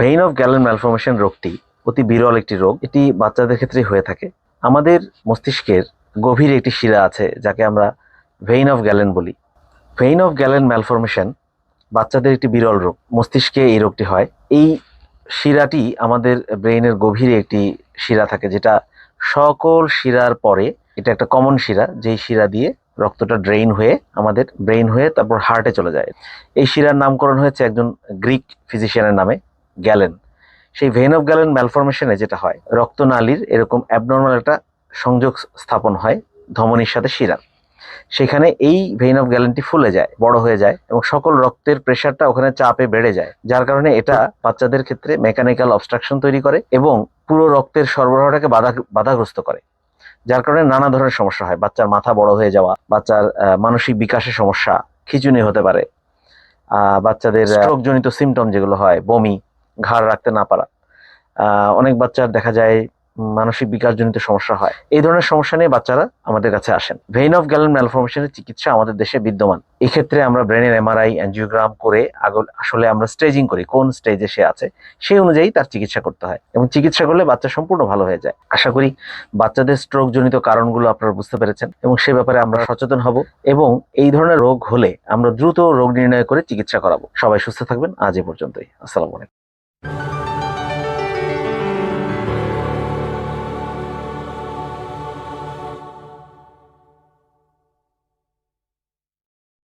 Vein of gallon malformation রোগটি অতি বিরল একটি রোগ। এটি বাচ্চাদের ক্ষেত্রে হয়ে থাকে। আমাদের মস্তিষ্কের গভীরে একটি শিরা আছে যাকে আমরা ভেইন অফ গ্যালেন বলি। ভেইন অফ গ্যালেন ম্যালফরমেশন বাচ্চাদের একটি বিরল রোগ। মস্তিষ্কে এই রোগটি হয়। এই শিরাটি আমাদের ব্রেইনের গভীরে একটি শিরা থাকে, যেটা সকল শিরার পরে এটা একটা কমন শিরা, যেই শিরা দিয়ে রক্তটা ড্রেইন হয়ে আমাদের ব্রেইন হয়ে তারপর হার্টে চলে যায়। এই শিরার নামকরণ হয়েছে একজন গ্রিক ফিজিশিয়ানের নামে, গ্যালেন। সেই ভেইন অফ গ্যালেন ম্যালফরমেশনে যেটা হয়, রক্তনালীর এরকম অ্যাবনর্মাল একটা সংযোগ স্থাপন হয় ধমনীর সাথে শিরার। সেখানে এই ভেইন অফ গ্যালেনটি ফুলে যায়, বড় হয়ে যায় এবং সকল রক্তের প্রেশারটা ওখানে চাপে বেড়ে যায়, যার কারণে এটা বাচ্চাদের ক্ষেত্রে মেকানিক্যাল অবস্ট্রাকশন তৈরি করে এবং পুরো রক্তের সরবরাহটাকে বাধাগ্রস্ত করে, যার কারণে নানা ধরনের সমস্যা হয়। বাচ্চার মাথা বড় হয়ে যাওয়া, বাচ্চার মানসিক বিকাশের সমস্যা, খিঁচুনি হতে পারে, বাচ্চাদের স্ট্রোক জনিত সিমটম যেগুলো হয়, বমি, ঘাড় রাখতে না পারা, অনেক বাচ্চার দেখা যায় মানসিক বিকাশজনিত সমস্যা হয়। এই ধরনের সমস্যা নিয়ে বাচ্চারা আমাদের কাছে আসেন। ভেইন অফ গ্যালেন ম্যালফরমেশনের চিকিৎসা আমাদের দেশে বিদ্যমান। এক্ষেত্রে আমরা ব্রেনের এমআরআই, অ্যাঞ্জিওগ্রাম করে আসলে আমরা স্টেজিং করি, কোন স্টেজে সে আছে সেই অনুযায়ী তার চিকিৎসা করতে হয় এবং চিকিৎসা করলে বাচ্চা সম্পূর্ণ ভালো হয়ে যায়। আশা করি বাচ্চাদের স্ট্রোক জনিত কারণগুলো আপনারা বুঝতে পেরেছেন এবং সে ব্যাপারে আমরা সচেতন হব এবং এই ধরনের রোগ হলে আমরা দ্রুত রোগ নির্ণয় করে চিকিৎসা করাবো। সবাই সুস্থ থাকবেন। আজ এ পর্যন্তই। আসসালামু আলাইকুম।